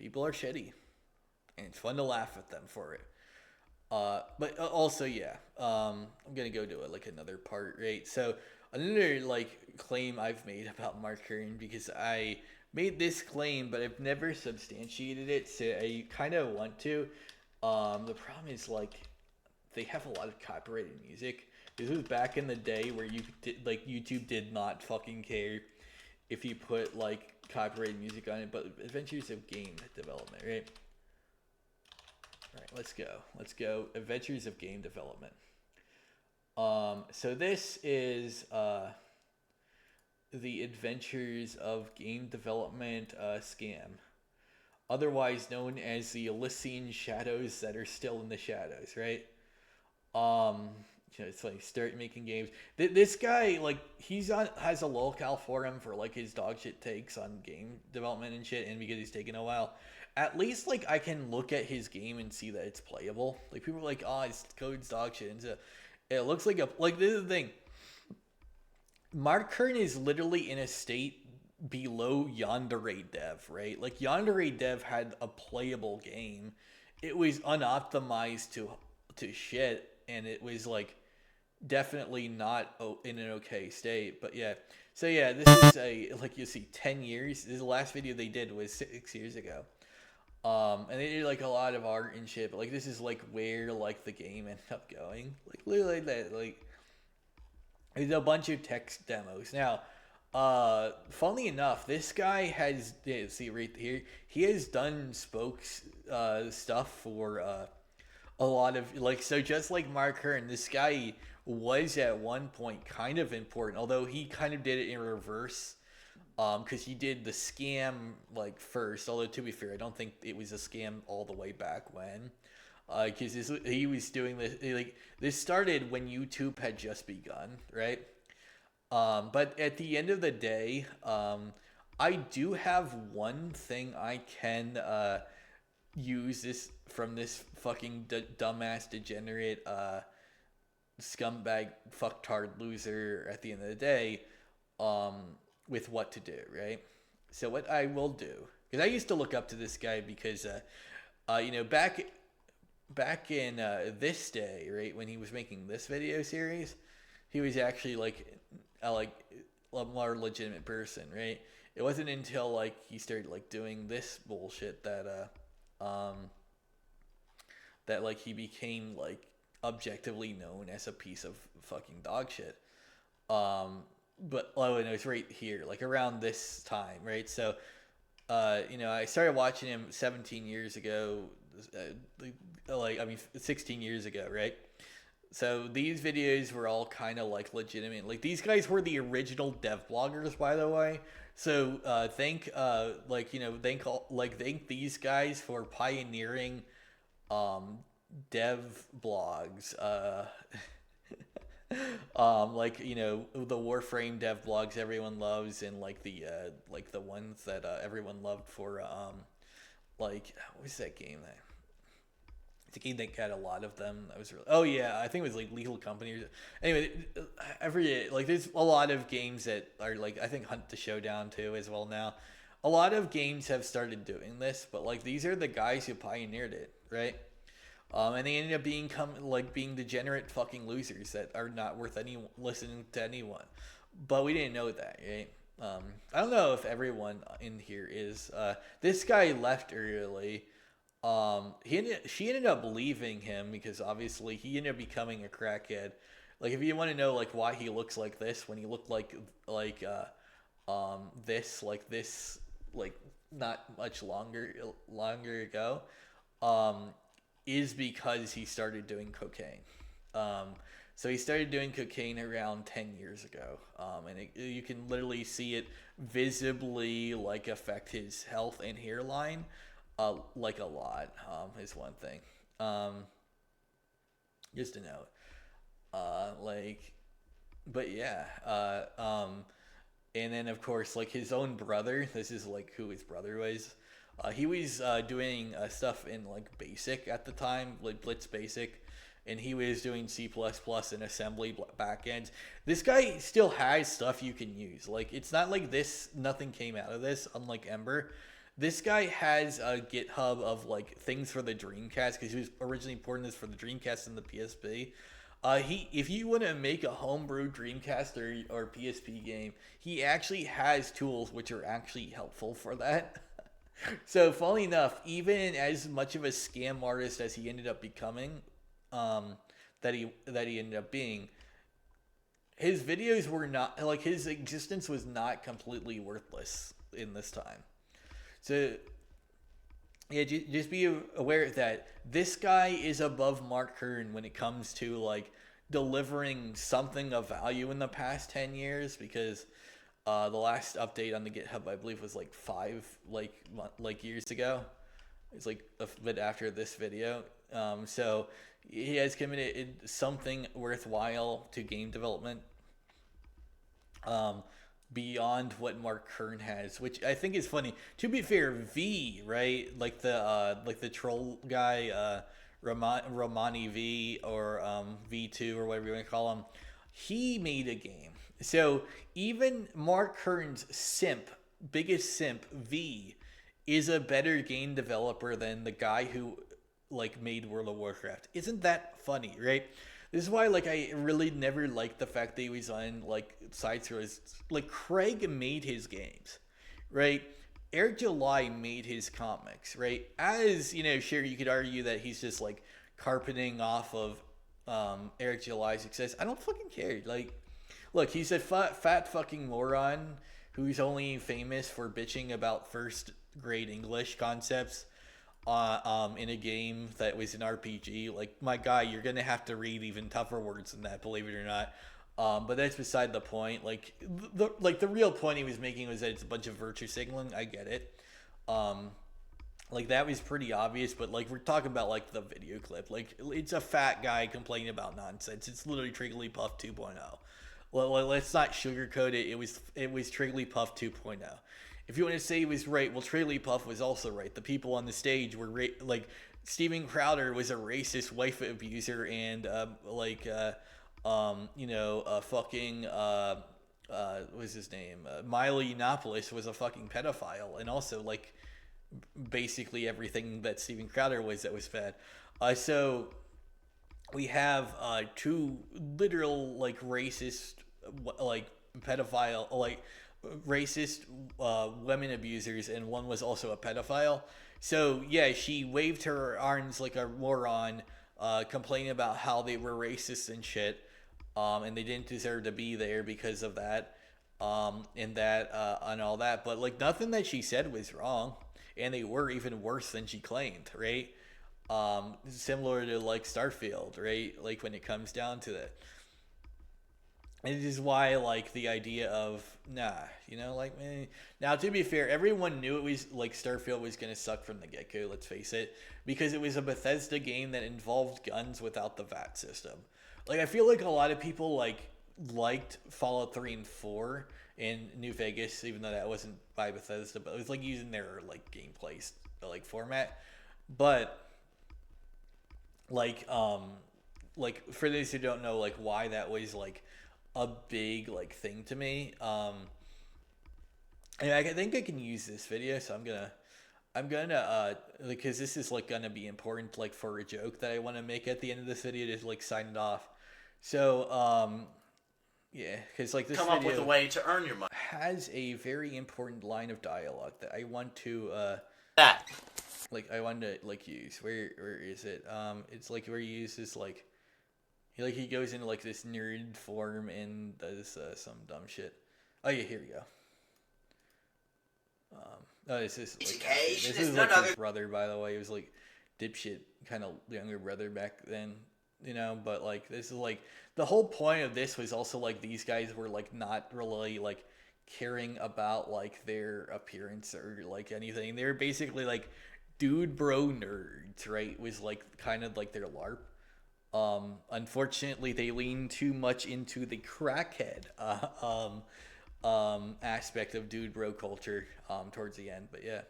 People are shitty, and it's fun to laugh at them for it. But also, yeah, I'm gonna go to like another part, right? So another like claim I've made about Mark Kern, because I made this claim, but I've never substantiated it, so I kind of want to. The problem is like they have a lot of copyrighted music. This was back in the day where you did like YouTube did not fucking care if you put like copyrighted music on it, but Adventures of Game Development, right? All right, let's go. Let's go. Adventures of Game Development. So this is the Adventures of Game Development scam, otherwise known as the Elysian Shadows that are still in the shadows, right? Um, it's like start making games. This guy, like, has a locale forum for like his dog shit takes on game development and shit, and because he's taken a while, at least like I can look at his game and see that it's playable. Like people are like, oh, his code's dog shit, and so it looks like this is the thing. Mark Kern is literally in a state below Yandere Dev, right? Like Yandere Dev had a playable game. It was unoptimized to shit, and it was like definitely not in an okay state. But yeah, so yeah, this is like you see 10 years. This is the last video they did was 6 years ago. And they did like a lot of art and shit, but like this is like where like the game ended up going. Like literally that, like there's a bunch of text demos. Now, funnily enough, this guy has, see right here, he has done spokes stuff for a lot of, like, so just like Mark Kern, this guy was at one point kind of important, although he kind of did it in reverse, because he did the scam like first, although to be fair, I don't think it was a scam all the way back when, because he was doing this, like, this started when YouTube had just begun, right? But at the end of the day, I do have one thing I can use this from this fucking dumbass degenerate scumbag fucktard loser at the end of the day, with what to do, right? So what I will do, because I used to look up to this guy because back in this day, right, when he was making this video series, he was actually like a more legitimate person, right? It wasn't until like he started like doing this bullshit that that like he became like objectively known as a piece of fucking dog shit. But no, it's right here, like around this time, right? So I started watching him 17 years ago, 16 years ago, right? So these videos were all kind of like legitimate. Like these guys were the original dev bloggers, by the way. So thank these guys for pioneering dev blogs. The Warframe dev blogs everyone loves, and like the ones that everyone loved for what was that game that? It's a game that got a lot of them. That was really, oh yeah, I think it was like Lethal Company. Anyway, there's a lot of games that are like, I think Hunt the Showdown too as well now. A lot of games have started doing this, but like these are the guys who pioneered it, right? And they ended up being degenerate fucking losers that are not worth listening to anyone. But we didn't know that, right? I don't know if everyone in here is. This guy left early. She ended up leaving him because obviously he ended up becoming a crackhead. Like if you want to know like why he looks like this when he looked like this not much longer ago, is because he started doing cocaine. So he started doing cocaine around 10 years ago, and you can literally see it visibly like affect his health and hairline. Like a lot, is one thing. Just to note. But yeah. And then of course, like his own brother, this is like who his brother was. He was doing stuff in like BASIC at the time, like Blitz BASIC, and he was doing C++ and assembly backends. This guy still has stuff you can use. Like it's not like nothing came out of this, unlike Ember. This guy has a GitHub of like things for the Dreamcast because he was originally porting this for the Dreamcast and the PSP. If you want to make a homebrew Dreamcast or PSP game, he actually has tools which are actually helpful for that. So, funny enough, even as much of a scam artist as he ended up becoming, that he ended up being, his videos were not like his existence was not completely worthless in this time. So yeah, just be aware that this guy is above Mark Kern when it comes to like delivering something of value in the past 10 years because the last update on the GitHub I believe was like 5 years ago. It's like a bit after this video. So he has committed something worthwhile to game development. Beyond what Mark Kern has, which I think is funny. To be fair, V, right, like the troll guy, Romani V or V2 or whatever you want to call him, he made a game. So even Mark Kern's biggest simp V, is a better game developer than the guy who like made World of Warcraft. Isn't that funny, right? This is why, like, I really never liked the fact that he was on, like, sites where it's, like, Craig made his games, right? Eric July made his comics, right? As, you know, sure, you could argue that he's just, like, carpeting off of Eric July's success. I don't fucking care. Like, look, he's a fat fucking moron who's only famous for bitching about first-grade English concepts in a game that was an RPG. Like, my guy, you're gonna have to read even tougher words than that, believe it or not. But that's beside the point. Like the real point he was making was that it's a bunch of virtue signaling. I get it. Like that was pretty obvious, but like we're talking about like the video clip. Like it's a fat guy complaining about nonsense. It's literally Trigglypuff 2.0. Well, let's not sugarcoat it. It was Trigglypuff 2.0. If you want to say he was right, well, Trigglypuff was also right. The people on the stage were like Steven Crowder was a racist wife abuser, and fucking what was his name? Milo Yiannopoulos was a fucking pedophile, and also like basically everything that Steven Crowder was that was bad. So we have two literal like racist like pedophile like racist women abusers, and one was also a pedophile. So yeah, she waved her arms like a moron, complaining about how they were racist and shit, and they didn't deserve to be there because of that, and all that. But like nothing that she said was wrong, and they were even worse than she claimed, right? Similar to like Starfield, right? Like when it comes down to that. And it is why, like, the idea of, like, man. Now, to be fair, everyone knew it was, like, Starfield was going to suck from the get-go, let's face it. Because it was a Bethesda game that involved guns without the VAT system. Like, I feel like a lot of people, like, liked Fallout 3 and 4 in New Vegas, even though that wasn't by Bethesda. But it was, like, using their, like, gameplay, like, format. But, like, for those who don't know, like, why that was, like, a big like thing to me, and I think I can use this video, so I'm gonna because this is like gonna be important like for a joke that I want to make at the end of this video to like sign it off. So yeah, because like this come video up with a way to earn your money has a very important line of dialogue that I want to I want to like use. Where is it? It's like where he uses like. He goes into like this nerd form and does some dumb shit. Oh yeah, here we go. This is like his brother, by the way. He was like dipshit, kind of younger brother back then, But like this is like the whole point of this was also like these guys were like not really like caring about like their appearance or like anything. They were basically like dude bro nerds, right? Was like kind of like their LARP. Unfortunately, they lean too much into the crackhead aspect of dude bro culture towards the end. But yeah,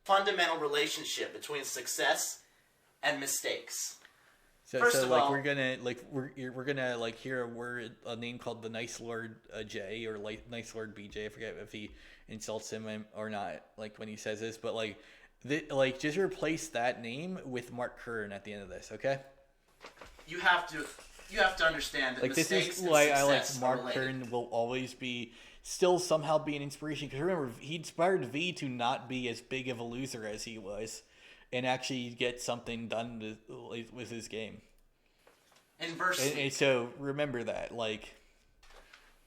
fundamental relationship between success and mistakes. First So of like all, we're gonna like hear a name called the Nice Lord J or like Nice Lord BJ. I forget if he insults him or not. Like when he says this, but like just replace that name with Mark Kern at the end of this, okay? you have to understand that Like this mistakes is and why I like success are Mark related. Kern will always be still somehow be an inspiration because remember he inspired V to not be as big of a loser as he was, and actually get something done with his game. Inversely, And so remember that, like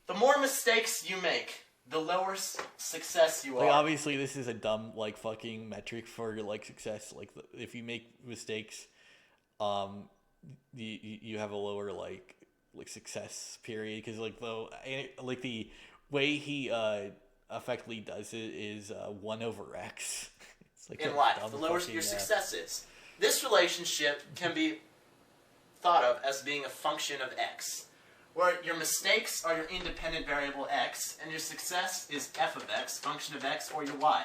the more mistakes you make, the lower success you are. obviously this is a dumb like fucking metric for like success. Like if you make mistakes, um, you have a lower like success period because the way he effectively does it is 1/x. It's like In a life, dumb the lower fucking, your success is. This relationship can be thought of as being a function of x, where your mistakes are your independent variable x, and your success is f of x, function of x, or your y.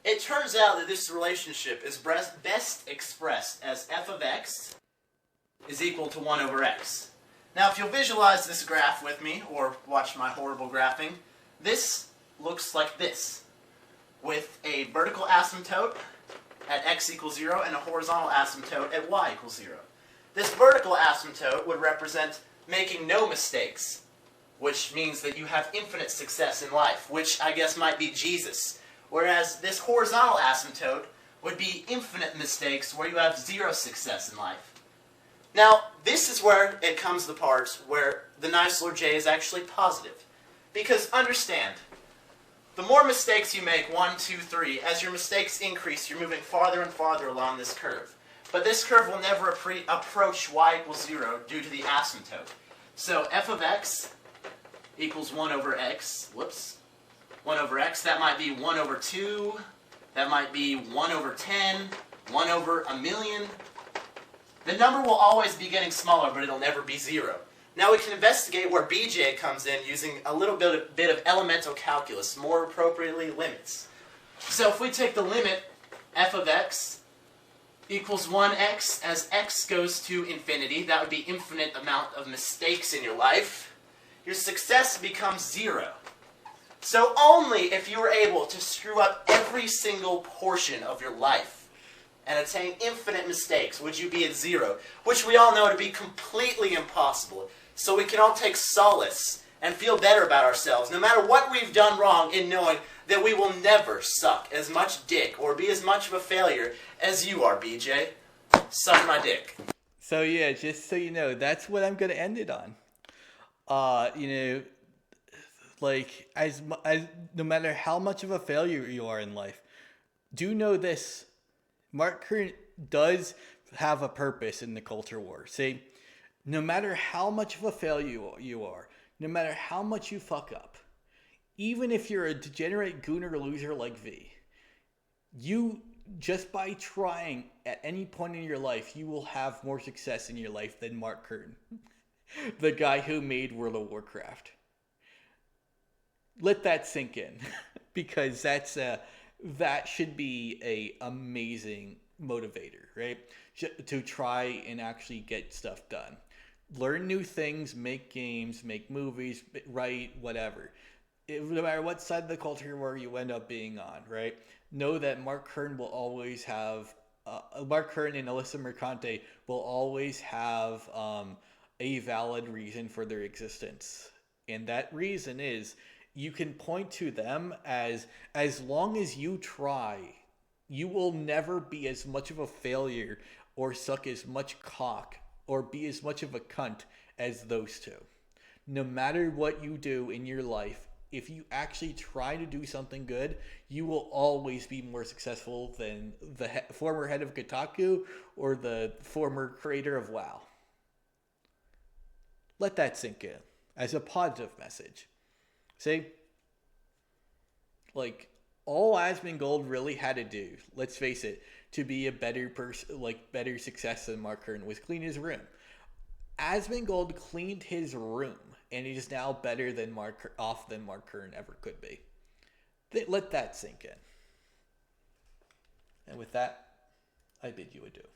It turns out that this relationship is best expressed as f of x is equal to 1/x. Now, if you'll visualize this graph with me, or watch my horrible graphing, this looks like this, with a vertical asymptote at x equals 0 and a horizontal asymptote at y equals 0. This vertical asymptote would represent making no mistakes, which means that you have infinite success in life, which I guess might be Jesus. Whereas this horizontal asymptote would be infinite mistakes where you have 0 success in life. Now, this is where it comes the part where the nice Lord J is actually positive. Because understand, the more mistakes you make, 1, 2, 3, as your mistakes increase, you're moving farther and farther along this curve. But this curve will never approach y equals 0 due to the asymptote. So f of x equals 1/x. Whoops. 1/x. That might be 1/2. That might be 1/10. 1/1,000,000. The number will always be getting smaller, but it'll never be 0. Now we can investigate where BJ comes in using a little bit of elemental calculus, more appropriately limits. So if we take the limit f of x equals 1x as x goes to infinity, that would be infinite amount of mistakes in your life, your success becomes 0. So only if you were able to screw up every single portion of your life and attain infinite mistakes would you be at 0, which we all know to be completely impossible. So we can all take solace and feel better about ourselves, no matter what we've done wrong, in knowing that we will never suck as much dick or be as much of a failure as you are, BJ. Suck my dick. So yeah, just so you know, that's what I'm gonna end it on. You know, like as no matter how much of a failure you are in life, do know this: Mark Kern does have a purpose in the culture war. See, no matter how much of a failure you are, no matter how much you fuck up, even if you're a degenerate gooner loser like V, you just by trying at any point in your life, you will have more success in your life than Mark Kern, the guy who made World of Warcraft. Let that sink in, because that should be a amazing motivator, right? To try and actually get stuff done. Learn new things, make games, make movies, write, whatever. No matter what side of the culture war you end up being on, right? Know that Mark Kern will always have, Mark Kern and Alyssa Mercante will always have a valid reason for their existence. And that reason is, you can point to them as long as you try, you will never be as much of a failure or suck as much cock or be as much of a cunt as those two. No matter what you do in your life, if you actually try to do something good, you will always be more successful than the former head of Kotaku or the former creator of WoW. Let that sink in as a positive message. See? Like, all Asmongold really had to do, let's face it, to be a better person, like better success than Mark Kern, was clean his room. Asmongold cleaned his room, and he is now better than Mark Kern ever could be. Let that sink in. And with that, I bid you adieu.